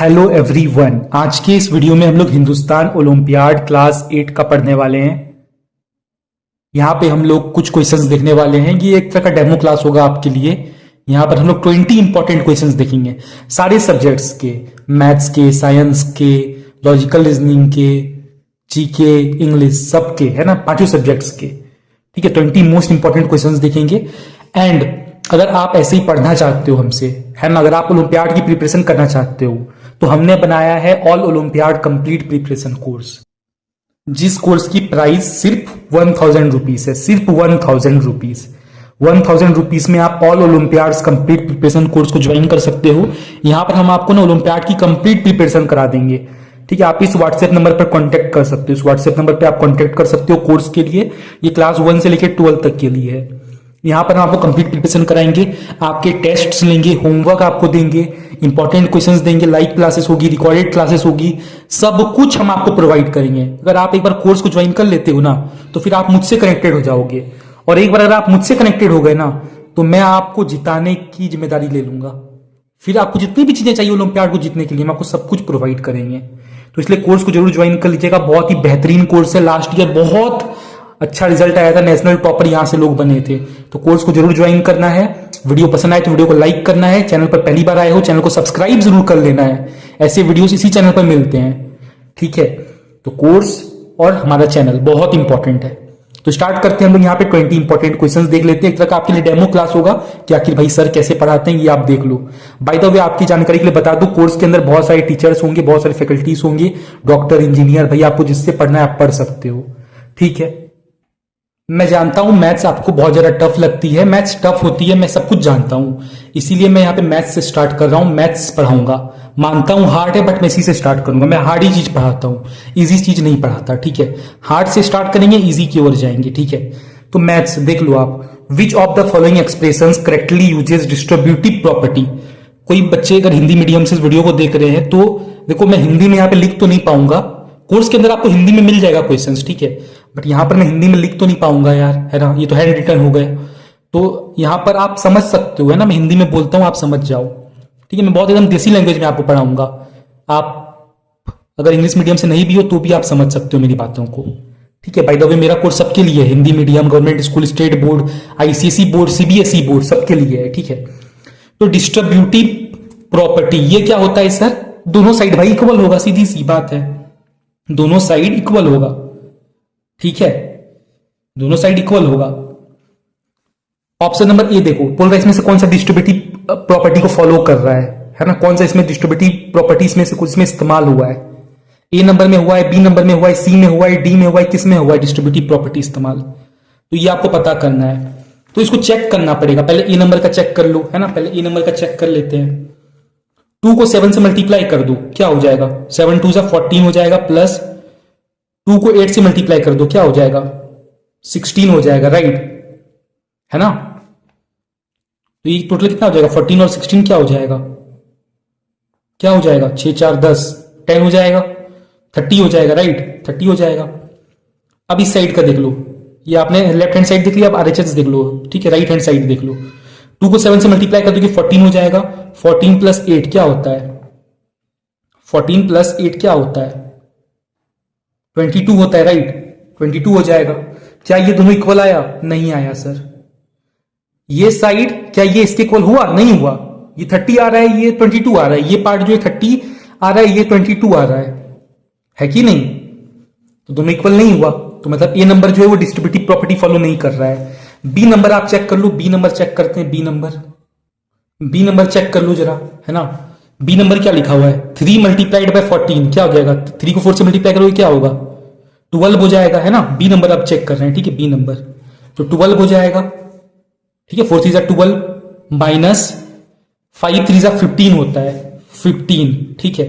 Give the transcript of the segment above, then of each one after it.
Hello everyone, आज के इस वीडियो में हम लोग हिंदुस्तान ओलंपियाड क्लास 8 का पढ़ने वाले हैं। यहाँ पे हम लोग कुछ क्वेश्चंस देखने वाले हैं। ये एक तरह का डेमो क्लास होगा आपके लिए। यहाँ पर हम लोग 20 इंपॉर्टेंट क्वेश्चंस देखेंगे, सारे सब्जेक्ट्स के, मैथ्स के, साइंस के, लॉजिकल रीजनिंग के, जीके, इंग्लिश, सबके, है ना, पांचों सब्जेक्ट्स के। ठीक है, 20 मोस्ट इंपॉर्टेंट क्वेश्चंस देखेंगे। एंड अगर आप ऐसे ही पढ़ना चाहते हो हमसे, है ना, अगर आप ओलंपियाड की प्रिपरेशन करना चाहते हो तो हमने बनाया है all olympiad complete preparation course, जिस कोर्स की प्राइस सिर्फ 1000 रुपीज है। सिर्फ 1000 रुपीज। 1000 रुपीज में आप all olympiad complete preparation course को ज्वाइन कर सकते हो। यहां पर हम आपको ना ओलंपियाड की कंप्लीट प्रिपरेशन करा देंगे। ठीक है, आप इस व्हाट्सएप नंबर पर कांटेक्ट कर सकते हो। इस व्हाट्सएप नंबर पे आप कांटेक्ट कर सकते हो कोर्स के लिए। ये क्लास 1 से लेकर 12 तक के लिए है। यहां पर हम आपको कंप्लीट प्रिपरेशन कराएंगे, आपके टेस्ट्स लेंगे, होमवर्क आपको देंगे, इंपॉर्टेंट क्वेश्चंस देंगे, लाइव क्लासेस होगी, रिकॉर्डेड क्लासेस होगी, सब कुछ हम आपको प्रोवाइड करेंगे। अगर आप एक बार कोर्स को ज्वाइन कर लेते हो ना, तो फिर आप मुझसे कनेक्टेड हो जाओगे। और एक बार अगर आप मुझसे कनेक्टेड हो गए ना, तो मैं आपको जिताने की जिम्मेदारी ले लूंगा। फिर आपको जितनी भी चीजें चाहिए ओलंपियाड को जीतने के लिए, हम आपको सब कुछ प्रोवाइड करेंगे। तो इसलिए कोर्स को जरूर ज्वाइन कर लीजिएगा। बहुत ही बेहतरीन कोर्स है। लास्ट ईयर बहुत अच्छा रिजल्ट आया था, नेशनल टॉपर यहां से लोग बने थे। तो कोर्स को जरूर ज्वाइन करना है। वीडियो पसंद आए तो वीडियो को लाइक करना है। चैनल पर पहली बार आए हो, चैनल को सब्सक्राइब जरूर कर लेना है। ऐसे वीडियोस इसी चैनल पर मिलते हैं। ठीक है, तो कोर्स और हमारा चैनल बहुत इंपॉर्टेंट है। तो स्टार्ट करते हैं हम लोग। यहाँ पे 20 इंपॉर्टेंट क्वेश्चंस देख लेते हैं। एक तरह का आपके लिए डेमो क्लास होगा कि आखिर भाई सर कैसे पढ़ाते हैं, ये आप देख लो। बाय द वे, आपकी जानकारी के लिए बता दूं, कोर्स के अंदर बहुत सारे टीचर्स होंगे, बहुत सारे फैकल्टीज होंगे, डॉक्टर, इंजीनियर। भाई आपको जिससे पढ़ना है आप पढ़ सकते हो। ठीक है, मैं जानता हूं मैथ्स आपको बहुत ज्यादा टफ लगती है। मैथ्स टफ होती है, मैं सब कुछ जानता हूं। इसीलिए मैं यहाँ पे मैथ्स से स्टार्ट कर रहा हूं। मैथ्स पढ़ाऊंगा। मानता हूं हार्ड है, बट मैं इसी से स्टार्ट करूंगा। मैं हार्ड ही चीज पढ़ाता हूं, इजी चीज नहीं पढ़ाता। ठीक है, हार्ड से स्टार्ट करेंगे, इजी की ओर जाएंगे। ठीक है, तो मैथ्स देख लो आप। Which of the following expression correctly uses distributive property. कोई बच्चे अगर हिंदी मीडियम से इस वीडियो को देख रहे हैं तो देखो, मैं हिंदी में यहाँ पे लिख तो नहीं पाऊंगा। कोर्स के अंदर आपको हिंदी में मिल जाएगा क्वेश्चंस, ठीक है, बट यहां पर मैं हिंदी में लिख तो नहीं पाऊंगा यार, है ना। ये तो हैंड रिटन हो गए। तो यहां पर आप समझ सकते हो, है ना। मैं हिंदी में बोलता हूं, आप समझ जाओ। ठीक है, मैं बहुत एकदम देसी लैंग्वेज में आपको पढ़ाऊंगा। आप अगर इंग्लिश मीडियम से नहीं भी हो तो भी आप समझ सकते हो मेरी बातों को। ठीक है, बाय द वे मेरा कोर्स सबके लिए है। Hindi medium, government school, state board, ICSE board, CBSE board, सबके लिए है। ठीक है, तो डिस्ट्रीब्यूटिव प्रॉपर्टी ये क्या होता है सर? दोनों साइड भाई इक्वल होगा, सीधी सी बात है। दोनों साइड इक्वल होगा। ठीक है, दोनों साइड इक्वल होगा। ऑप्शन नंबर ए देखो, बोल रहा है इसमें से कौन सा डिस्ट्रीब्यूटिव प्रॉपर्टी को फॉलो कर रहा है ना। कौन सा इसमें डिस्ट्रीब्यूटिव प्रॉपर्टीज में से कुछ इसमें इस्तेमाल हुआ है? ए नंबर में हुआ है, बी नंबर में हुआ है, सी में हुआ है, डी में हुआ है, किस में हुआ है डिस्ट्रीब्यूटिव प्रॉपर्टी इस्तेमाल? तो ये आपको पता करना है। तो इसको चेक करना पड़ेगा। पहले ए नंबर का चेक कर लो, है ना। पहले ए नंबर का चेक कर लेते हैं। 2 को 7 से मल्टीप्लाई कर दो, क्या हो जाएगा? 7 2 14 हो जाएगा, प्लस 2 को 8 से मल्टीप्लाई कर दो, क्या हो जाएगा? 16 हो जाएगा, राइट, है ना। तो ये टोटल कितना हो जाएगा? 14 और 16 क्या हो जाएगा? क्या हो जाएगा? 6 4 10 10 हो जाएगा, 30 हो जाएगा, राइट, 30 हो जाएगा। अब इस साइड का देख लो। ये आपने लेफ्ट हैंड साइड देख लिया, अब आरएचएस देख लो। ठीक है, राइट हैंड साइड देख लो। 2 को 7 से मल्टीप्लाई कर दो, 14 हो जाएगा। 14 प्लस 8 क्या होता है? 14 प्लस 8 क्या होता है? 22 होता है, राइट, 22 हो जाएगा। क्या ये दोनों इक्वल आया? नहीं आया सर। ये साइड क्या ये इसके इक्वल हुआ? नहीं हुआ। ये 30 आ रहा है, ये 22 आ रहा है। ये पार्ट जो है 30 आ रहा है, ये 22 आ रहा है कि नहीं? तो दोनों इक्वल नहीं हुआ। तो मतलब ए नंबर जो है वो डिस्ट्रीब्यूटिव प्रॉपर्टी फॉलो नहीं कर रहा है। बी नंबर आप चेक कर लो। बी नंबर चेक करते हैं। बी नंबर चेक कर लो जरा, है ना। बी नंबर क्या लिखा हुआ है? 3 मल्टीप्लाइड बाय 14 क्या हो जाएगा? 3 को 4 से मल्टीप्लाई करोगे क्या होगा? 12 हो जाएगा, है ना। बी नंबर आप चेक कर रहे हैं, ठीक है। बी नंबर तो 12 हो जाएगा, ठीक है। 4 3 12 माइनस 5 3 15 होता है, 15, ठीक है।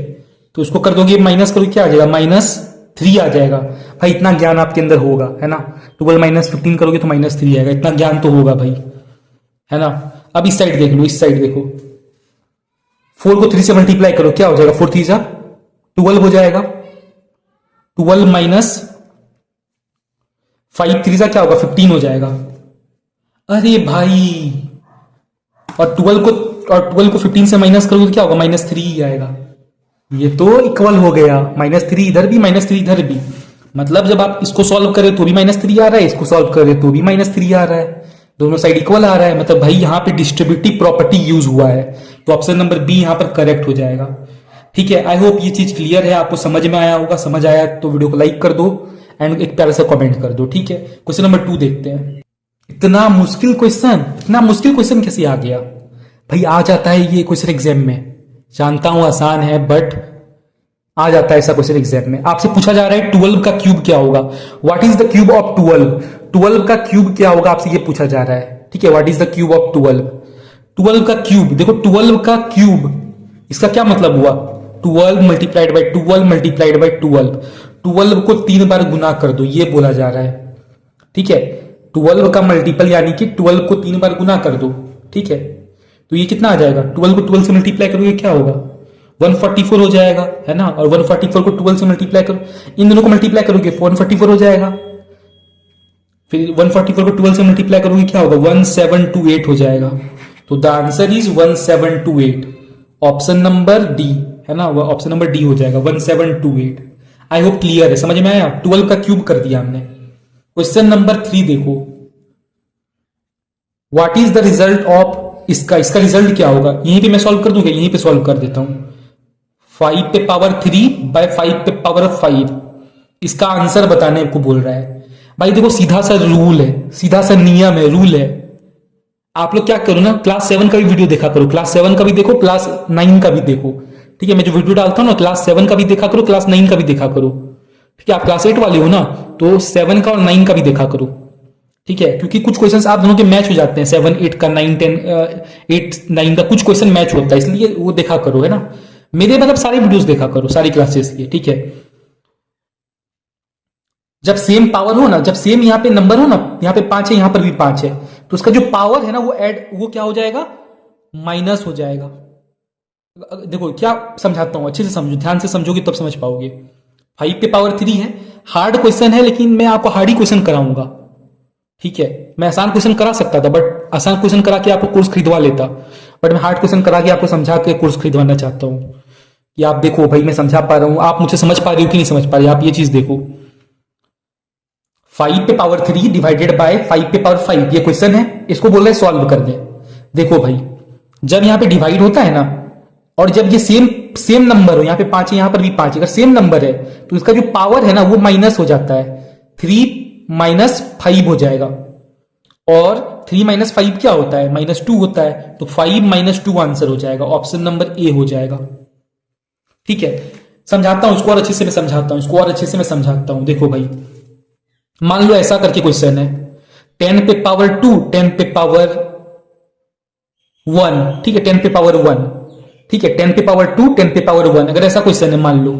तो उसको कर दोगे, माइनस करोगे, क्या आ जाएगा? -3 आ जाएगा। भाई इतना ज्ञान आपके अंदर होगा, है ना। 12 माइनस 15 करोगे तो -3 आएगा। इतना ज्ञान तो होगा भाई, है ना। अब इस साइड देख लो, इस साइड देखो। 4 को 3 से मल्टीप्लाई करो, क्या हो जाएगा? 4 3 12 हो जाएगा। 12 माइनस 5 3 क्या होगा? 15 हो जाएगा। अरे भाई, और 12 को 15 से माइनस करोगे तो क्या होगा? -3 ही आएगा। ये तो इक्वल हो गया, -3 इधर भी -3 इधर भी। मतलब जब आप इसको सॉल्व करें तो भी -3 आ रहा है, इसको सॉल्व करें तो भी -3 आ रहा है, दोनों साइड इक्वल आ रहा है। मतलब भाई यहाँ पे डिस्ट्रीब्यूटिव प्रॉपर्टी यूज हुआ है, तो ऑप्शन नंबर बी यहाँ पर करेक्ट हो जाएगा। ठीक है, आई होप ये चीज क्लियर है, आपको समझ में आया होगा। समझ आया तो वीडियो को लाइक कर दो एंड एक प्यारा सा कमेंट कर दो। ठीक है, क्वेश्चन नंबर 2 देखते हैं। इतना मुश्किल क्वेश्चन कैसे आ गया भाई? आ जाता है ये क्वेश्चन एग्जाम में, जानता हूं आसान है बट आ जाता है ऐसा क्वेश्चन एग्जाम में। आपसे पूछा जा रहा है 12 का क्यूब क्या होगा, what is the cube of 12? 12 का क्यूब क्या होगा आपसे ये पूछा जा रहा है। ठीक है, what is the cube of 12? 12 का क्यूब, देखो 12 का क्यूब, इसका क्या मतलब हुआ? 12 मल्टीप्लाइड बाई 12 मल्टीप्लाइड बाई 12, 12 को 3 बार गुना कर दो, ये बोला जा रहा है। ठीक है, 12 का मल्टीपल यानी कि 12 को 3 बार गुना कर दो। ठीक है, तो ये कितना आ जाएगा? 12 को 12 से मल्टीप्लाई करोगे क्या होगा? 144 हो जाएगा, है ना। और 144 को 12 से मल्टीप्लाई करो, इन दोनों को मल्टीप्लाई करोगे 144 हो जाएगा। फिर 144 को 12 से मल्टीप्लाई करोगे क्या होगा? 1728 हो जाएगा। तो the answer is 1728, option number D, है ना, ऑप्शन नंबर डी हो जाएगा 1728। आई होप क्लियर है, समझ में आया। 12 का क्यूब कर दिया हमने। क्वेश्चन नंबर 3 देखो, what is the result of, इसका रिजल्ट क्या होगा? यहीं पे मैं सॉल्व कर दूंगा, यहीं पे सॉल्व कर देता हूं। 5 पे पावर 3 बाय 5 पे पावर 5, इसका आंसर बताने को बोल रहा है। भाई देखो सीधा सा रूल है, सीधा सा नियम है, रूल है। आप लोग क्या करो ना, क्लास 7 का भी वीडियो देखा करो, क्लास 7 का भी देखो, क्लास 9 का भी देखो। ठीक है, मैं जो वीडियो डालता हूं ना, क्लास 7 का भी देखा करो, क्लास 9 का भी देखा करो। ठीक है, आप क्लास 8 वाले हो ना, तो 7 का और 9 का भी देखा करो। ठीक है, क्योंकि कुछ क्वेश्चंस आप दोनों के मैच हो जाते हैं, 7 8 का, 9 10 8 9 का कुछ क्वेश्चन मैच होता है, इसलिए वो देखा करो, है ना। मेरे मतलब सारे वीडियोस देखा करो, सारी क्लासेस के। ठीक है, जब सेम पावर हो ना, जब सेम यहाँ पे नंबर हो ना, यहाँ पे 5 है, यहाँ पर भी 5 है, तो उसका जो पावर है ना वो क्या हो जाएगा? माइनस हो जाएगा। देखो क्या समझाता हूं, अच्छे से समझो, ध्यान से समझोगे तब समझ पाओगे। 5 पे पावर 3 है, हार्ड क्वेश्चन है, लेकिन मैं आपको हार्ड ही क्वेश्चन कराऊंगा। ठीक है, मैं आसान क्वेश्चन करा सकता था, बट आसान क्वेश्चन करा के आपको कोर्स खरीदवा लेता, बट मैं हार्ड क्वेश्चन करा के आपको समझा के कोर्स खरीदवाना चाहता हूं कि आप देखो भाई मैं समझा पा रहा हूं, आप मुझे समझ पा रहे हो कि नहीं समझ पा रहे, आप ये चीज देखो। 5 पे पावर 3 डिवाइडेड बाय 5 पे पावर 5, ये क्वेश्चन है, इसको बोल रहे हैं सॉल्व कर दे। देखो भाई, जब यहां पे डिवाइड होता है ना, और जब ये सेम नंबर हो, यहां पे 5 है, यहां पर भी 5 है, अगर सेम नंबर है तो इसका जो पावर है ना वो माइनस हो जाता है, 3 माइनस 5 हो जाएगा। और 3 माइनस 5 क्या होता है? -2 होता है, तो 5 माइनस 2 आंसर हो जाएगा, ऑप्शन नंबर ए हो जाएगा। ठीक है, समझाता हूं इसको और अच्छे से, मैं समझाता हूं इसको और अच्छे से, मैं समझाता हूं। देखो भाई, मान लो ऐसा करके क्वेश्चन है, 10 पे पावर 2 10 पे पावर 1, ठीक है, 10 पे पावर 1, ठीक है, 10 पे पावर 2 10 पे पावर 1, अगर ऐसा क्वेश्चन है मान लो।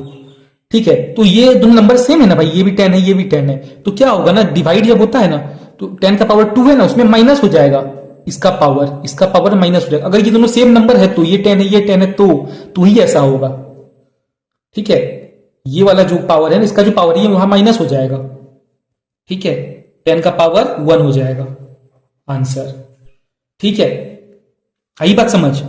ठीक है, तो ये दोनों नंबर सेम है ना भाई, ये भी 10 है, ये भी 10 है, तो क्या होगा ना, डिवाइड जब होता है ना, तो 10 का पावर 2 है ना, उसमें माइनस हो जाएगा इसका पावर माइनस हो जाएगा। अगर ये दोनों सेम नंबर है, तो ये 10 है, ये 10 है, तो ही ऐसा होगा। ठीक है, ये वाला जो पावर है ना, इसका जो पावर है वहां माइनस हो जाएगा। ठीक है, 10 का पावर 1 हो जाएगा आंसर। ठीक है, आई बात समझ।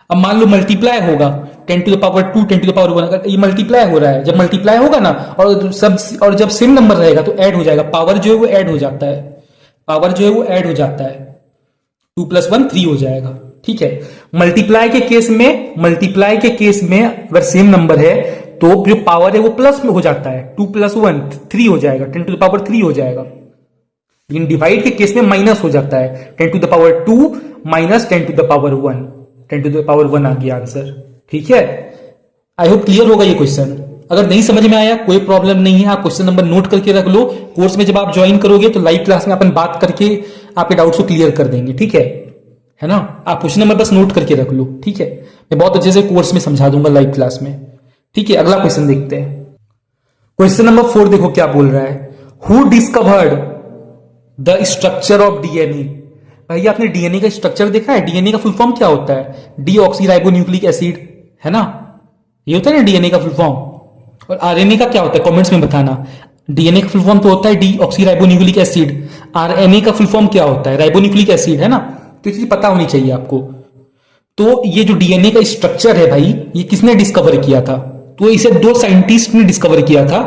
अब मान लो मल्टीप्लाई होगा, 10 to the power 2 10 to the power 1, अगर ये मल्टीप्लाई हो रहा है, जब मल्टीप्लाई होगा ना, और जब सेम नंबर रहेगा तो ऐड हो जाएगा, पावर जो है वो ऐड हो जाता है, पावर जो है वो ऐड हो जाता है, 2 + 1 3 हो जाएगा। ठीक है, मल्टीप्लाई के केस में अगर सेम नंबर है तो जो पावर है वो प्लस में हो जाता है, 2 + 1 3 हो जाएगा, 10 टू द पावर 3 हो जाएगा। लेकिन डिवाइड के केस में माइनस हो जाता है, 10 to the power 2 minus 10 to the power 1, 10 to the power 1 आ गया आंसर। ठीक है, आई होप क्लियर होगा ये क्वेश्चन। अगर नहीं समझ में आया कोई प्रॉब्लम नहीं है, आप क्वेश्चन नंबर नोट करके रख लो। कोर्स में जब आप ज्वाइन करोगे तो लाइव क्लास में अपन बात करके आपके डाउट्स को क्लियर कर देंगे। ठीक है ना, आप क्वेश्चन नंबर बस नोट करके रख लो। ठीक है, मैं बहुत अच्छे से कोर्स में समझा दूंगा लाइव क्लास में। ठीक है, अगला क्वेश्चन देखते हैं। क्वेश्चन नंबर 4 देखो क्या बोल रहा है, who discovered the structure of DNA. भाई आपने डीएनए का स्ट्रक्चर देखा है? डीएनए का फुल फॉर्म क्या होता है? डीऑक्सीराइबोन्यूक्लिक एसिड, है ना, ये होता है ना डीएनए का फुल फॉर्म। और आरएनए का क्या होता है, कमेंट्स में बताना। डीएनए का फुल फॉर्म तो होता है डीऑक्सीराइबोन्यूक्लिक एसिड, आरएनए का फुल फॉर्म क्या होता है? राइबोन्यूक्लिक एसिड, है ना, तो ये चीज पता होनी चाहिए आपको। तो ये जो डीएनए का स्ट्रक्चर है भाई, ये किसने डिस्कवर किया था? तो इसे दो साइंटिस्ट ने डिस्कवर किया था,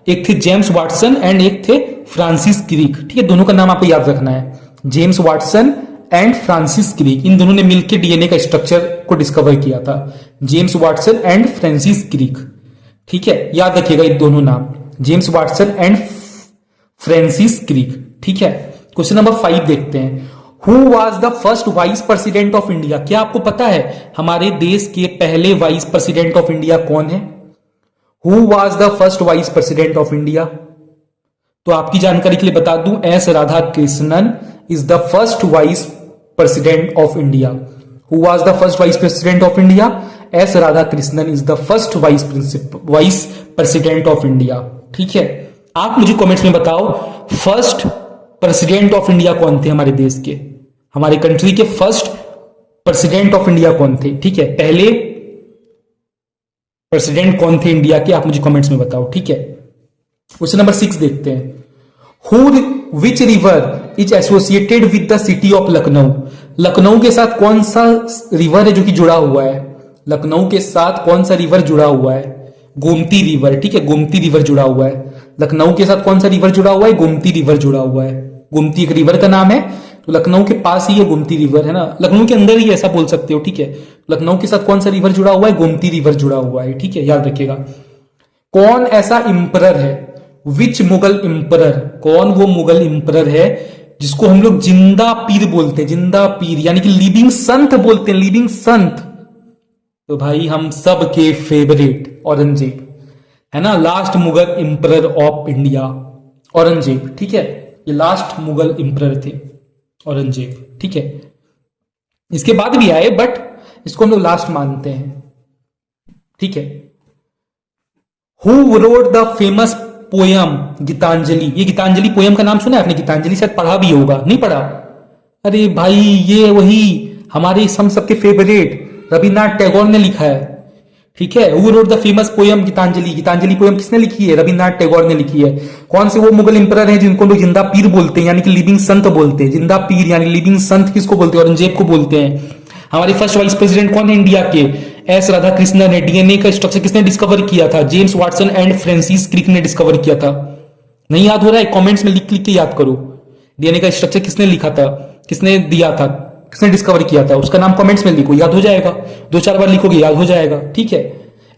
एक थे जेम्स वाटसन एंड एक थे फ्रांसिस क्रिक। ठीक है, दोनों का नाम आपको याद रखना है, James Watson and Francis Crick. इन दोनों ने मिलकर डीएनए का स्ट्रक्चर को डिस्कवर किया था, James Watson and Francis Crick. ठीक है, याद रखिएगा ये दोनों नाम, James Watson and Francis Crick. ठीक है, क्वेश्चन नंबर 5 देखते हैं। Who was the first vice president of India? क्या आपको पता है हमारे देश के पहले वाइस प्रेसिडेंट ऑफ इंडिया कौन है? Who was the first vice president of India? तो आपकी जानकारी के लिए बता दूं, S Radha Krishnan is the first vice president of India. Who was the first vice president of India? S Radha Krishnan is the first vice president of India. ठीक है, आप मुझे कमेंट्स में बताओ फर्स्ट प्रेसिडेंट ऑफ इंडिया कौन थे हमारे देश के, हमारे कंट्री के फर्स्ट प्रेसिडेंट ऑफ इंडिया कौन थे? ठीक है, पहले प्रेसिडेंट कौन थे इंडिया के, आप मुझे कमेंट्स में बताओ। ठीक है, क्वेश्चन नंबर 6 देखते हैं। Who which river is associated with the city of Lucknow? Lucknow के साथ कौन सा रिवर है जो कि जुड़ा हुआ है? लखनऊ के साथ कौन सा रिवर जुड़ा हुआ है? गोमती रिवर। ठीक है, गोमती रिवर जुड़ा हुआ है। लखनऊ के साथ कौन सा रिवर जुड़ा हुआ है? गोमती रिवर जुड़ा हुआ है। गोमती एक रिवर का नाम है, तो लखनऊ के पास ही ये गोमती रिवर है ना, लखनऊ के अंदर ही ऐसा बोल सकते हो। ठीक है, लखनऊ के साथ कौन सा रिवर जुड़ा हुआ है? गोमती रिवर जुड़ा हुआ है। ठीक है, याद रखिएगा। कौन ऐसा इंपरर है, विच मुगल इंपरर, कौन वो मुगल इंपरर है जिसको हम लोग जिंदा पीर बोलते हैं? जिंदा पीर यानी कि लिविंग संत बोलते हैं, लिविंग संत। तो भाई हम सब के फेवरेट औरंगजेब है ना, last Mughal emperor of India Aurangzeb. ठीक है, ये लास्ट मुगल इंपरर थे औरंगजेब। ठीक है, इसके बाद भी आए बट इसको हम लोग लास्ट मानते हैं। ठीक है, who wrote the famous poem Gitanjali? ये गीतांजलि पोयम का नाम सुना है आपने? गीतांजलि शायद पढ़ा भी होगा, नहीं पढ़ा? अरे भाई ये वही हमारे हम सबके फेवरेट रविन्द्रनाथ टैगोर ने लिखा है। ठीक है, who wrote the famous poem Gitanjali? Gitanjali poem किसने लिखी है? रविन्द्रनाथ टैगोर ने लिखी है। कौन से वो मुगल इंपरर हैं जिनको लोग जिंदा पीर बोलते हैं, यानी कि लिविंग संत बोलते हैं? जिंदा पीर यानी लिविंग संत किसको बोलते हैं? औरंगजेब को बोलते हैं। हमारे फर्स्ट वाइस प्रेसिडेंट कौन है इंडिया के? एस राधा कृष्णन ने। डीएनए का स्ट्रक्चर किसने डिस्कवर किया था? James Watson and Francis Crick ने डिस्कवर किया था। नहीं याद हो रहा है? कमेंट्स में लिख लिख के याद करो। डीएनए का स्ट्रक्चर किसने लिखा था, किसने दिया था, किसने डिस्कवर किया था, उसका नाम कमेंट्स में लिखो, याद हो जाएगा। 2-4 बार लिखोगे याद हो जाएगा। ठीक है,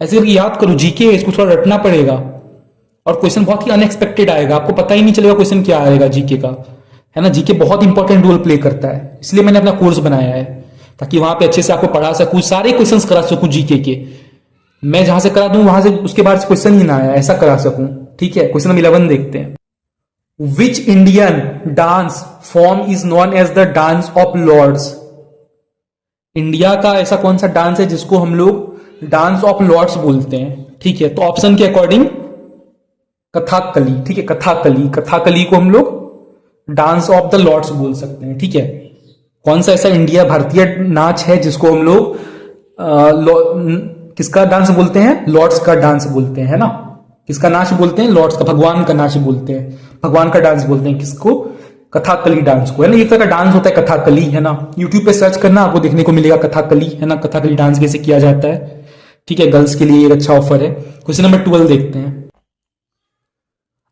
ऐसे करके याद करो। जीके इसको थोड़ा रटना पड़ेगा और क्वेश्चन बहुत ही अनएक्सपेक्टेड आएगा, आपको पता ही नहीं चलेगा क्वेश्चन क्या आएगा जीके का, है ना। जीके बहुत इंपॉर्टेंट रोल प्ले करता है, इसलिए मैंने अपना कोर्स बनाया है ताकि वहां पे अच्छे से आपको पढ़ा सकूं, सारे क्वेश्चंस करा सकूं जीके के। मैं जहां से करा दूं वहां से उसके बाद क्वेश्चन ही ना आया, ऐसा करा सकूं। ठीक है, क्वेश्चन नंबर 11 देखते हैं। Which Indian dance form is known as the dance of lords? India का ऐसा कौन सा डांस है जिसको हम लोग डांस ऑफ लॉर्ड्स बोलते हैं? ठीक है, तो ऑप्शन के अकॉर्डिंग कथाकली। ठीक है, कथाकली, कथाकली को हम लोग डांस ऑफ द लॉर्ड्स बोल सकते हैं। ठीक है, कौन सा ऐसा इंडिया भारतीय नाच है जिसको हम लोग किसका डांस बोलते हैं? लॉर्ड्स का डांस बोलते हैं, है ना। किसका नाच बोलते हैं? लॉर्ड्स का, भगवान का नाच बोलते हैं, भगवान का डांस बोलते हैं। किसको? कथाकली डांस को, है ना। एक तरह का डांस होता है कथाकली, है ना। यूट्यूब पे सर्च करना आपको देखने को मिलेगा कथाकली, है ना। कथाकली डांस कैसे किया जाता है। ठीक है, गर्ल्स के लिए एक अच्छा ऑफर है। क्वेश्चन नंबर 12 देखते हैं।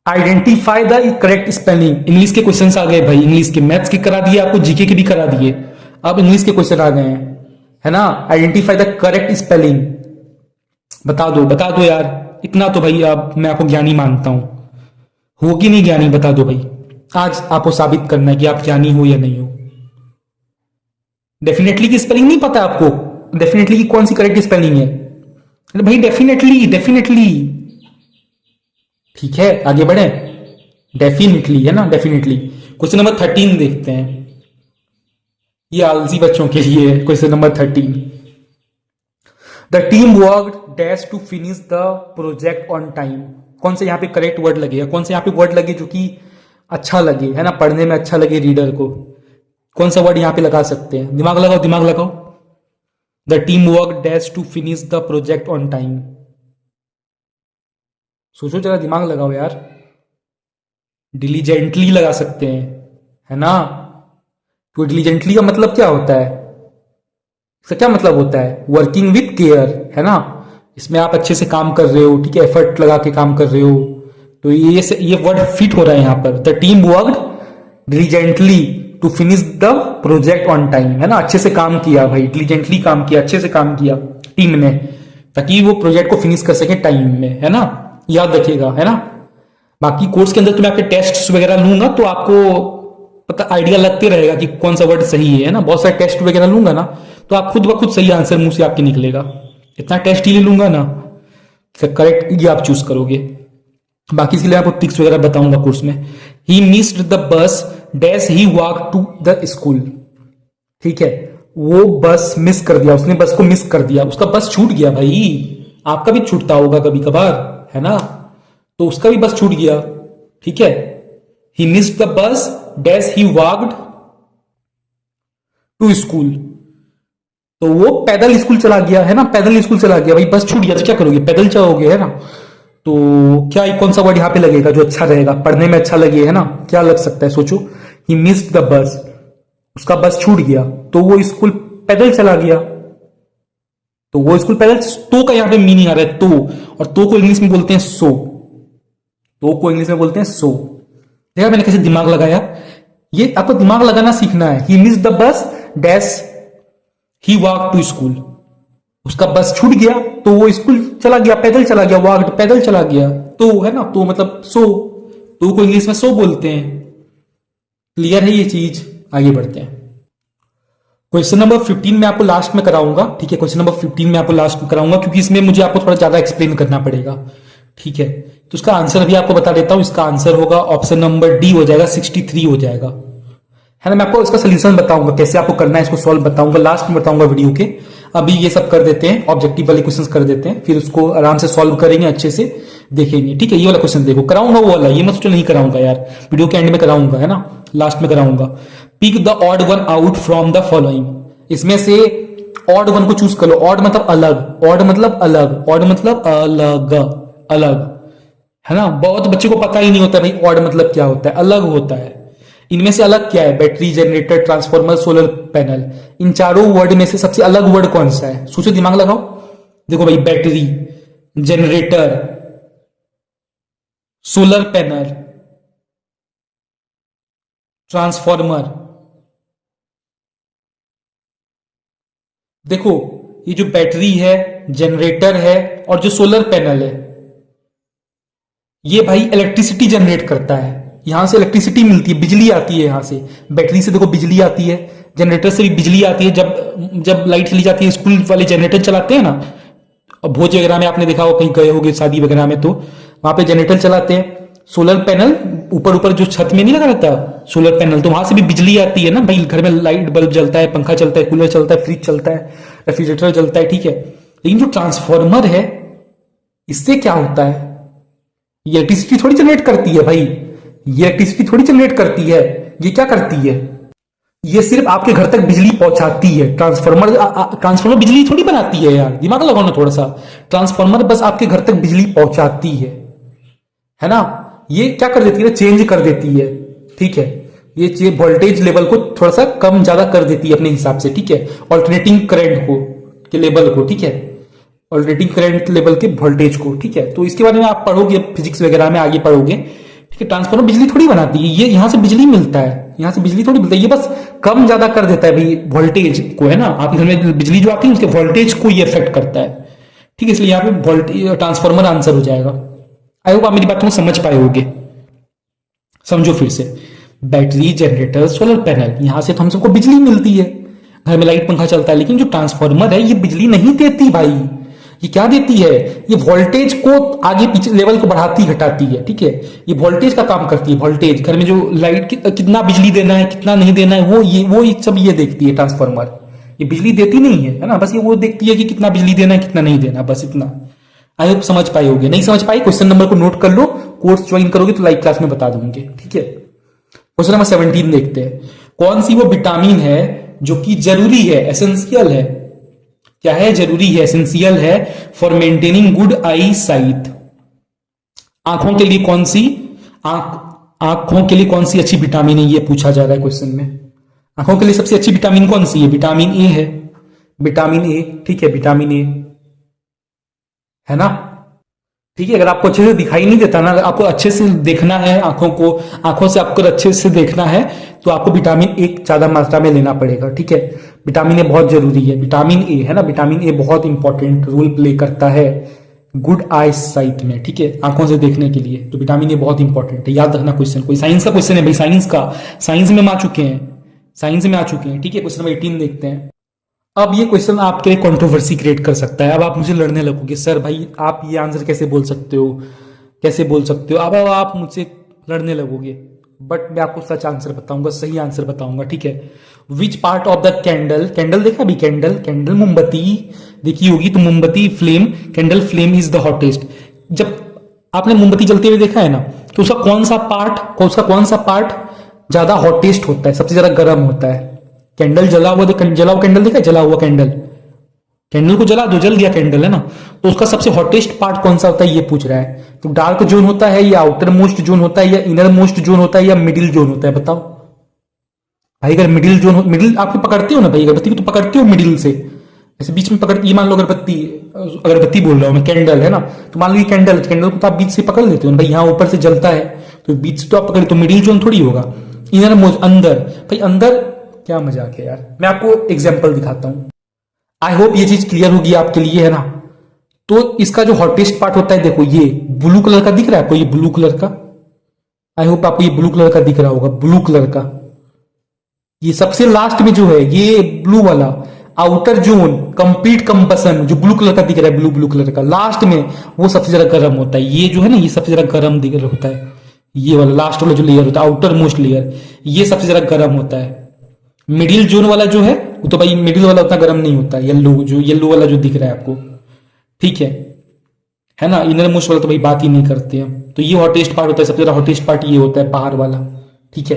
Identify the correct spelling. English के क्वेश्चन आ गए भाई, इंग्लिश के, मैथ्स के करा दिए आपको, जीके के भी करा दिए, अब इंग्लिश के क्वेश्चन आ गए हैं, है ना। आइडेंटिफाई द करेक्ट स्पेलिंग, बता दो यार। इतना तो भाई अब मैं आपको ज्ञानी मानता हूं, हो कि नहीं ज्ञानी? बता दो भाई, आज आपको साबित करना है कि आप ज्ञानी हो या नहीं हो। डेफिनेटली की स्पेलिंग नहीं पता आपको? डेफिनेटली की कौन सी करेक्ट स्पेलिंग है? अरे भाई डेफिनेटली। ठीक है, आगे बढ़े। डेफिनेटली, है ना, डेफिनेटली। क्वेश्चन नंबर 13 देखते हैं, ये आलसी बच्चों के लिए है। Question number 13, the team worked dash to finish the project on time. कौन से यहां पे करेक्ट वर्ड लगेगा? कौन से यहां पे वर्ड लगे जो कि अच्छा लगे, है ना, पढ़ने में अच्छा लगे रीडर को? कौन सा वर्ड यहां पे लगा सकते हैं? दिमाग लगाओ। The team work dash to finish the project on time. सोचो जरा, दिमाग लगाओ यार। डिलीजेंटली लगा सकते हैं, है ना। तो डिलीजेंटली का मतलब क्या होता है? इसका क्या मतलब होता है? वर्किंग विथ केयर, है ना। इसमें आप अच्छे से काम कर रहे हो, ठीक है, एफर्ट लगा के काम कर रहे हो। तो ये वर्ड फिट हो रहा है यहाँ पर। The team worked diligently to finish the project on time, है ना। अच्छे से काम किया भाई, डिलीजेंटली काम किया, अच्छे से काम किया टीम ने, ताकि वो प्रोजेक्ट को फिनिश कर सके टाइम में, है ना। याद रखिएगा, है ना। बाकी कोर्स के अंदर तो मैं आपके टेस्ट वगैरह लूंगा, तो आपको पता आइडिया लगते रहेगा कि कौन सा वर्ड सही है ना। बहुत सारे टेस्ट वगैरह लूंगा ना, तो आप खुद ब खुद सही आंसर मुंह से आपके निकलेगा। इतना टेस्ट ही ले लूंगा ना, करेक्ट ये आप चूज करोगे। बाकी इसके लिए आपको ट्रिक्स वगैरह बताऊंगा कोर्स में। He missed the bus dash he walk to the school, ठीक है। वो बस मिस कर दिया, उसने बस को मिस कर दिया, उसका बस छूट गया भाई। आपका भी छूटता होगा कभी कभार, है ना। तो उसका भी बस छूट गया, ठीक है। He missed the bus dash he walked to school, तो वो पैदल स्कूल चला गया, है ना। पैदल स्कूल चला गया भाई, बस छूट गया तो क्या करोगे? पैदल चलोगे, है ना। तो क्या कौन सा वर्ड यहां पे लगेगा जो अच्छा रहेगा, पढ़ने में अच्छा लगे, है ना। क्या लग सकता है, सोचो। ही मिस्ड द बस, उसका बस छूट गया, तो वो स्कूल पैदल चला गया। तो वो स्कूल पैदल, तो का यहां पे मीनिंग आ रहा है तो, और तो को इंग्लिश में बोलते हैं सो। तो को इंग्लिश में बोलते हैं सो। देखा मैंने कैसे दिमाग लगाया। ये आपको दिमाग लगाना सीखना है। He missed the bus dash he walk to school, उसका बस छूट गया तो वो स्कूल चला गया, पैदल चला गया, वॉक पैदल चला गया। तो है ना, तो मतलब सो, तो को इंग्लिश में सो बोलते हैं। क्लियर है ये चीज? आगे बढ़ते हैं। क्वेश्चन नंबर 15 में आपको लास्ट में कराऊंगा, ठीक है। क्वेश्चन नंबर 15 में आपको लास्ट में कराऊंगा, क्योंकि इसमें मुझे आपको थोड़ा ज्यादा एक्सप्लेन करना पड़ेगा, ठीक है। तो इसका आंसर अभी आपको बता देता हूं। इसका आंसर होगा ऑप्शन नंबर डी हो जाएगा, 63 हो जाएगा, है ना। मैं आपको इसका सोल्यूशन बताऊंगा, कैसे आपको करना है, इसको सॉल्व बताऊंगा, लास्ट में बताऊंगा वीडियो के। अभी ये सब कर देते हैं, ऑब्जेक्टिव वाले क्वेश्चंस कर देते हैं, फिर उसको आराम से सॉल्व करेंगे, अच्छे से देखेंगे, ठीक है। ये वाला क्वेश्चन देखो, कराऊंगा वो वाला, ये मत सोचो नहीं कराऊंगा यार, वीडियो के एंड में कराऊंगा, है ना, लास्ट में कराऊंगा। Pick the odd one out from the following, इसमें से ऑड वन को चूज कर लो। ऑड मतलब अलग, ऑड मतलब अलग, ऑड मतलब अलग, अलग, है ना। बहुत बच्चे को पता ही नहीं होता भाई ऑड मतलब क्या होता है, अलग होता है। इनमें से अलग क्या है? Battery, generator, transformer, solar panel. इन चारों वर्ड में से सबसे अलग वर्ड कौन सा है? सोचो, दिमाग लगाओ। देखो भाई, battery, generator, solar panel, transformer. देखो, ये जो बैटरी है, जनरेटर है और जो सोलर पैनल है, ये भाई इलेक्ट्रिसिटी जनरेट करता है। यहां से इलेक्ट्रिसिटी मिलती है, बिजली आती है यहां से। बैटरी से देखो बिजली आती है, जनरेटर से भी बिजली आती है। जब जब लाइट चली जाती है, स्कूल वाले जनरेटर चलाते हैं ना। अब भोज वगैरह में आपने देखा हो, कहीं गए होगे शादी वगैरह में, तो वहां पे जनरेटर चलाते हैं। सोलर पैनल ऊपर ऊपर जो छत में नहीं लगा रहता सोलर पैनल, तो वहां से भी बिजली आती है ना भाई। घर में लाइट बल्ब जलता है, पंखा चलता है, कूलर चलता है, फ्रिज चलता है, रेफ्रिजरेटर चलता है, ठीक है। लेकिन जो ट्रांसफॉर्मर है, इससे क्या होता है? ये इलेक्ट्रिसिटी थोड़ी जनरेट करती है भाई, ये इलेक्ट्रिसिटी थोड़ी जनरेट करती है। ये क्या करती है? ये सिर्फ आपके घर तक बिजली पहुंचाती है। ट्रांसफॉर्मर बिजली थोड़ी बनाती है यार, दिमाग लगाओ ना थोड़ा सा। ट्रांसफॉर्मर बस आपके घर तक बिजली पहुंचाती है ना। ये क्या कर देती है? चेंज कर देती है, ठीक है। ये वोल्टेज लेवल को थोड़ा सा कम ज्यादा कर देती है अपने हिसाब से, ठीक है। ऑल्टरनेटिंग करंट को के लेवल को, ठीक है, ऑल्टरनेटिंग करंट लेवल के वोल्टेज को, ठीक है। तो इसके बारे में आप पढ़ोगे फिजिक्स वगैरह में, आगे पढ़ोगे, ठीक है। ट्रांसफॉर्मर बिजली थोड़ी बनाती है, ये यहां से बिजली मिलता है, यहां से बिजली थोड़ी मिलता है। ये बस कम ज्यादा कर देता है भाई वोल्टेज को, है ना। आपके घर में बिजली जो आती है उसके वोल्टेज को ये इफेक्ट करता है, ठीक है। इसलिए यहाँ पे वोल्टेज ट्रांसफॉर्मर आंसर हो जाएगा। आई होप आप मेरी बातों को समझ पाए होगे। समझो फिर से, बैटरी, जनरेटर, सोलर पैनल, यहां से तो हम सबको बिजली मिलती है, घर में लाइट पंखा चलता है। लेकिन जो ट्रांसफॉर्मर है, ये बिजली नहीं देती भाई। ये क्या देती है? ये वोल्टेज को आगे पीछे लेवल को बढ़ाती घटाती है, ठीक है। ये वोल्टेज का काम करती है। वोल्टेज, घर में जो लाइट कितना बिजली देना है, कितना नहीं देना है, वो सब ये देखती है ट्रांसफॉर्मर। ये बिजली देती नहीं है ना, बस ये वो देखती है कि कितना बिजली देना है, कितना नहीं देना, बस इतना। आई होप समझ पाए होगे। नहीं समझ पाए, क्वेश्चन नंबर को नोट कर लो, कोर्स ज्वाइन करोगे तो लाइव क्लास में बता दूंगे, ठीक है। क्वेश्चन नंबर 17 देखते हैं। कौन सी वो विटामिन है जो कि जरूरी है, एसेंशियल है? क्या है? जरूरी है, एसेंशियल है for maintaining good I site. आंखों के लिए कौन सी आंखों के लिए कौन सी अच्छी विटामिन है, ये पूछा जा रहा है क्वेश्चन में। आंखों के लिए सबसे अच्छी विटामिन कौन सी है? विटामिन ए है, विटामिन ए, ठीक है, विटामिन ए है ना। ठीक है, अगर आपको अच्छे से दिखाई नहीं देता ना, अगर आपको अच्छे से देखना है, आंखों को, आंखों से आपको अच्छे से देखना है, तो आपको विटामिन ए ज्यादा मात्रा में लेना पड़ेगा। ठीक है, विटामिन ए बहुत जरूरी है, विटामिन ए है ना, विटामिन ए बहुत इंपॉर्टेंट रोल प्ले करता है गुड आई साइट में। ठीक है, आंखों से देखने के लिए तो विटामिन ए बहुत इंपॉर्टेंट है। याद रखना क्वेश्चन, कोई साइंस का क्वेश्चन है भाई, साइंस का, साइंस में हम आ चुके हैं, साइंस में आ चुके हैं। ठीक है, क्वेश्चन नंबर 18 देखते हैं। अब ये क्वेश्चन आपके लिए कंट्रोवर्सी क्रिएट कर सकता है। अब आप मुझे लड़ने लगोगे, सर भाई आप ये आंसर कैसे बोल सकते हो, कैसे बोल सकते हो। अब आप मुझसे लड़ने लगोगे, बट मैं आपको सच आंसर बताऊंगा, सही आंसर बताऊंगा। ठीक है, which part of the candle, candle देखा अभी, कैंडल, कैंडल मोमबत्ती देखी होगी तो मोमबत्ती flame, candle flame is the hottest. जब आपने मोमबत्ती जलते हुए देखा है ना, तो उसका कौन सा पार्ट ज्यादा हॉटेस्ट होता है, सबसे ज्यादा गर्म होता है। कैंडल जला हुआ कैंडल देखा है, जला हुआ कैंडल, कैंडल को जला दो, जल गया कैंडल, है ना। तो उसका सबसे हॉटेस्ट पार्ट कौन सा होता है ये पूछ रहा है। तो डार्क जोन होता है, या आउटर मोस्ट जोन होता है, या इनर मोस्ट जोन होता है, या मिडिल जोन होता है, बताओ भाई। अगर मिडिल जोन, मिडिल आपको पकड़ते हो ना भाई, अगरबत्ती को तो पकड़ते हो मिडिल से, ऐसे बीच में पकड़ती, मान लो अगरबत्ती, अगरबत्ती बोल रहा हूं मैं, कैंडल है ना, तो मान लो ये कैंडल, कैंडल को तो आप बीच से पकड़ लेते हो ना भाई, यहाँ ऊपर से जलता है तो बीच से तो आप पकड़े, तो मिडिल जोन थोड़ी होगा, इनर मोस्ट, अंदर भाई, अंदर क्या मजाक है यार। मैं आपको एग्जाम्पल दिखाता हूं, आई होप ये चीज क्लियर होगी आपके लिए, है ना। तो इसका जो हॉटेस्ट पार्ट होता है, देखो ये ब्लू कलर का दिख रहा है आपको, ये ब्लू कलर का, आई होप आपको ये ब्लू कलर का दिख रहा होगा, ब्लू कलर का, ये सबसे लास्ट में जो है ये ब्लू वाला आउटर जोन, कंप्लीट कंबसन, जो ब्लू कलर का दिख रहा है, ब्लू ब्लू कलर का, लास्ट में वो सबसे ज्यादा गर्म होता है। ये जो है ना, ये सबसे ज्यादा गर्म दिख होता है, ये वाला लास्ट वाला जो लेयर होता है, आउटर मोस्ट लेयर, ये सबसे ज्यादा गर्म होता है। मिडिल जोन वाला जो है वो तो भाई मिडिल वाला उतना गर्म नहीं होता, येलो, जो येलो वाला जो दिख रहा है आपको, ठीक है ना। इनर मोस्ट वाला तो भाई बात ही नहीं करते हम, तो ये हॉटेस्ट पार्ट होता है, सबसे ज्यादा हॉटेस्ट पार्ट ये होता है, बाहर वाला। ठीक है,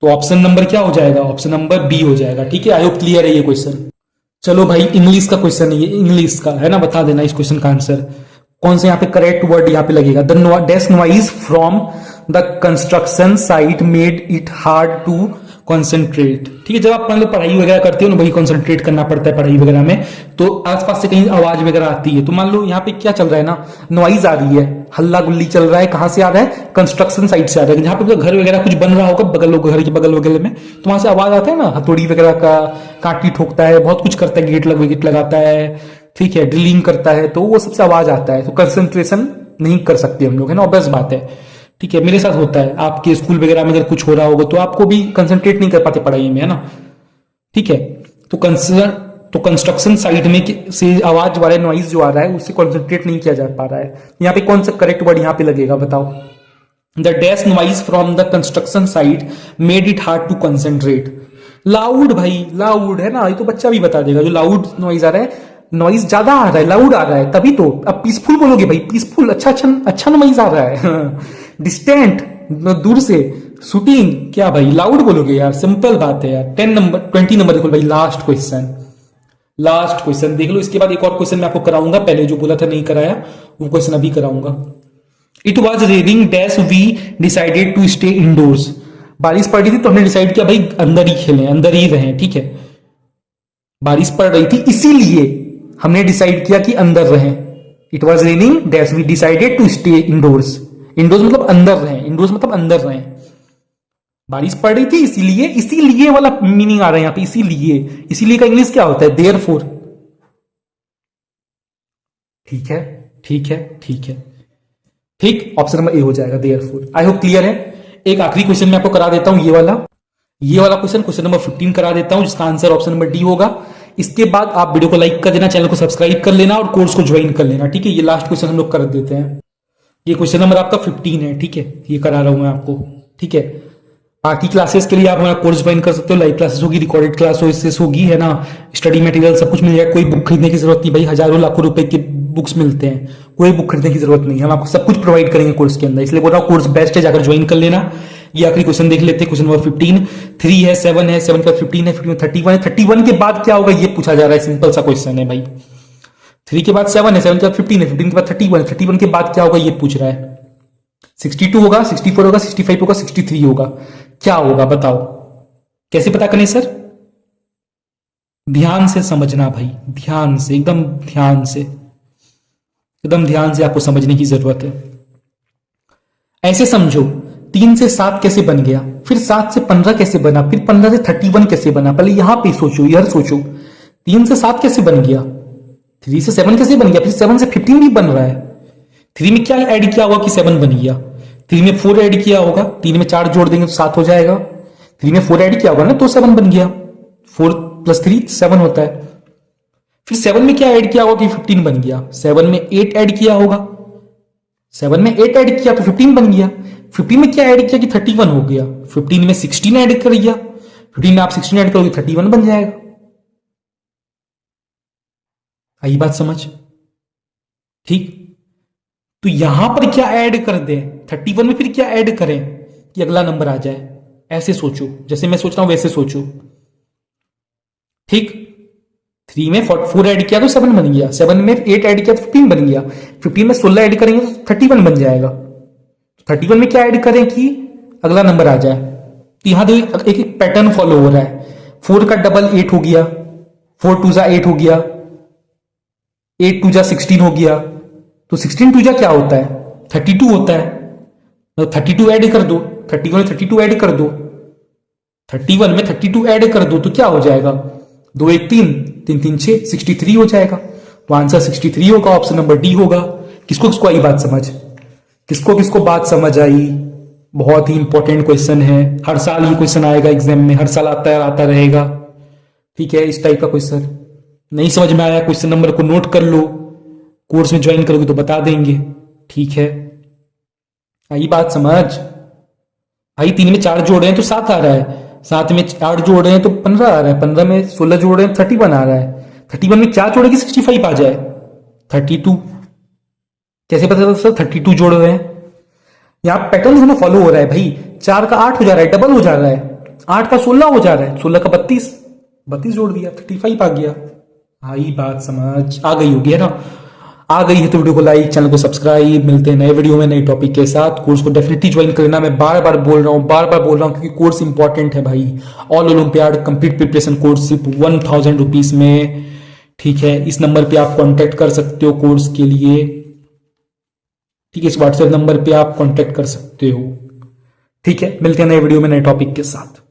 तो ऑप्शन नंबर क्या हो जाएगा, ऑप्शन नंबर बी हो जाएगा। ठीक है, आई होप क्लियर है ये क्वेश्चन। चलो भाई, इंग्लिश का क्वेश्चन है ये, इंग्लिश का है ना, बता देना इस क्वेश्चन का आंसर कौन से यहाँ पे करेक्ट वर्ड यहाँ पे लगेगा। The dash noise from the construction site made it hard to concentrate. ठीक है, जब आप मान लो पढ़ाई वगैरह करते हो ना भाई, कॉन्सेंट्रेट करना पड़ता है पढ़ाई वगैरह में, तो आसपास से कहीं आवाज वगैरह आती है, तो मान लो यहाँ पे क्या चल रहा है ना, नॉइज आ रही है, हल्ला गुल्ली चल रहा है, कहां से आ रहा है, कंस्ट्रक्शन साइट से आ रहा है, जहां पे घर वगैरह कुछ बन रहा होगा, बगल घर के बगल वगैरह में, तो वहां से आवाज आता है ना, हथौड़ी वगैरह का, कांटी ठोकता है, बहुत कुछ करता है, गेट लगाता है, ठीक है, ड्रिलिंग करता है, तो वो सबसे आवाज आता है, तो कंसंट्रेशन नहीं कर सकते हम लोग, है ना, ऑब्वियस बात है। ठीक है, मेरे साथ होता है, आपके स्कूल वगैरह में अगर कुछ हो रहा होगा तो आपको भी कंसंट्रेट नहीं कर पाते पढ़ाई में, है ना। ठीक है, तो कंस्ट्रक्शन साइट में से आवाज वाले नॉइज जो आ रहा है उससे कंसंट्रेट नहीं किया जा पा रहा है। यहाँ पे कौन सा करेक्ट वर्ड यहाँ पे लगेगा, बताओ। The dash noise from the construction site made it hard to concentrate. Loud भाई, लाउड है ना, ये तो बच्चा भी बता देगा, जो लाउड नॉइज आ रहा है, नॉइज ज्यादा आ रहा है, लाउड आ रहा है, तभी तो। अब पीसफुल बोलोगे भाई, पीसफुल, अच्छा नॉइज आ रहा है डिस्टेंट, दूर से, शूटिंग, क्या भाई लाउड बोलोगे यार, सिंपल बात है यार। 20 नंबर देखो भाई, लास्ट क्वेश्चन देख लो, इसके बाद एक और क्वेश्चन मैं आपको कराऊंगा, पहले जो बोला था नहीं कराया वो क्वेश्चन अभी कराऊंगा। It was raining dash we decided to stay indoors. बारिश पड़ रही थी तो हमने डिसाइड किया भाई अंदर ही खेलें, अंदर ही रहें। ठीक है, बारिश पड़ रही थी इसीलिए हमने डिसाइड किया कि अंदर रहें। It was raining dash we decided to stay indoors. Indoors मतलब अंदर रहें, इंडोर्स मतलब अंदर रहें। बारिश पड़ रही थी इसीलिए वाला मीनिंग आ रहा है यहाँ पे, इसीलिए का इंग्लिश क्या होता है, देयरफॉर। ठीक, ऑप्शन नंबर ए हो जाएगा, देयरफॉर। आई होप क्लियर है। एक आखिरी क्वेश्चन मैं आपको करा देता हूं, ये वाला क्वेश्चन नंबर 15 करा देता हूं, जिसका आंसर ऑप्शन नंबर डी होगा। इसके बाद आप वीडियो को लाइक कर देना, चैनल को सब्सक्राइब कर लेना और कोर्स को ज्वाइन कर लेना। ठीक है, ये लास्ट क्वेश्चन हम लोग कर देते हैं। ये क्वेश्चन नंबर आपका 15 है। ठीक है, ये करा रहा हूं मैं आपको। ठीक है, बाकी क्लासेस के लिए आप हमारा कोर्स ज्वाइन कर सकते हो, लाइव क्लासेस होगी, रिकॉर्डेड क्लासेस होगी, है ना, स्टडी मटेरियल सब कुछ मिल जाएगा। कोई बुक खरीदने की जरूरत नहीं भाई, हजारों लाखों रुपए की बुक्स मिलते हैं, कोई बुक खरीदने की जरूरत नहीं है, हम आपको सब कुछ प्रोवाइड करेंगे कोर्स के अंदर, इसलिए बोल रहा हूँ कोर्स बेस्ट है, जाकर ज्वाइन कर लेना। ये आखिरी क्वेश्चन देख लेते हैं, क्वेश्चन नंबर 15, 3 है, 7 है, 7 के बाद 15 है, 15 31 है, 31 के बाद क्या होगा ये पूछा जा रहा है, सिंपल सा क्वेश्चन है भाई। 3 के बाद 7 है, 7 के बाद 15 है, 15 के बाद 31 है, 31 के बाद क्या होगा ये पूछ रहा है। 62 होगा, 64 होगा, 65 होगा, 63 होगा, क्या होगा बताओ, कैसे पता करें सर। ध्यान से समझना भाई, ध्यान से, एकदम ध्यान से, एकदम ध्यान से आपको समझने की जरूरत है। ऐसे समझो, 3 से 7 कैसे बन गया, फिर 7 से 15 कैसे बना, फिर 15 से 31 कैसे बना। पहले यहां पे सोचो, इधर सोचो, 3 से 7 कैसे बन गया, 3 से 7 कैसे बन गया, फिर 7 से 15 भी बन रहा है। 3 में क्या ऐड किया होगा कि 7 बन गया, 3 में 4 ऐड किया होगा, 3 में 4 जोड़ देंगे तो 7 हो जाएगा। 3 में 4 ऐड किया होगा ना तो 7 बन गया, 4 + 3 7 होता है। फिर 7 में क्या ऐड किया होगा कि 15 बन गया, 7 में 8 ऐड किया होगा, 7 में 8 ऐड किया तो 15 बन गया। 15 में क्या ऐड किया कि 31 हो गया, 15 में 16 ऐड कर दिया, 15 में आप 16 ऐड करोगे 31 बन जाएगा। आई बात समझ? ठीक, तो यहां पर क्या ऐड कर दें, 31 में फिर क्या ऐड करें कि अगला नंबर आ जाए। ऐसे सोचो, जैसे मैं सोच रहा हूं वैसे सोचो। ठीक, 3 में 4 ऐड किया तो 7 बन गया, 7 में 8 ऐड किया तो 15 बन गया, 15 में 16 ऐड करेंगे तो 31 बन जाएगा। 31 में क्या ऐड करें कि अगला नंबर आ जाए। तो यहां देखो एक पैटर्न फॉलो हो रहा है, 4 का डबल 8 हो गया, 4 2 जा 8 हो गया, 8 2 जा 16 हो गया, तो 16 2 जा क्या होता है 32 होता है। तो 32 ऐड कर दो, 31 में 32 ऐड कर दो, 31 में 32 ऐड कर दो तो क्या हो जाएगा, 2 1 3 3 3 6 63 हो जाएगा। तो आंसर 63 होगा, ऑप्शन नंबर डी होगा। किसको किसको आई बात समझ, किसको किसको बात समझ आई। बहुत ही इंपॉर्टेंट क्वेश्चन है, हर साल ये क्वेश्चन आएगा एग्जाम में, हर साल आता रहेगा। ठीक है, इस टाइप का क्वेश्चन नहीं समझ में आया, क्वेश्चन नंबर को नोट कर लो, कोर्स में ज्वाइन करोगे तो बता देंगे। ठीक है, आई बात समझ। भाई 3 में 4 जोड़ रहे हैं तो 7 आ रहा है, 7 में 8 जोड़ रहे हैं तो 15 आ रहा है, 15 में 16 जोड़ रहे हैं 31 आ रहा है, 31 में क्या जोड़े कि 65 आ जाए, 32। कैसे पता चलता सर 32 जोड़ रहे हैं, यहां पैटर्न है ना फॉलो हो रहा है भाई। 4 का 8 हो जा रहा है, डबल हो जा रहा है, 8 का 16 हो जा रहा है, 16 का 32 जोड़ दिया 35 आ गया। आई बात समझ आ गई होगी है ना। आ गई है तो वीडियो को लाइक, चैनल को सब्सक्राइब। मिलते हैं नए वीडियो में नए टॉपिक के साथ। कोर्स को डेफिनेटली ज्वाइन करना, मैं बार बार बोल रहा हूं क्योंकि कोर्स इंपॉर्टेंट है भाई। All olympiad complete preparation course सिर्फ 1000 रुपीज में। ठीक है, इस नंबर पे आप कांटेक्ट कर सकते हो कोर्स के लिए। ठीक है, इस व्हाट्सएप नंबर पे आप कांटेक्ट कर सकते हो। ठीक है, मिलते हैं नए वीडियो में नए टॉपिक के साथ।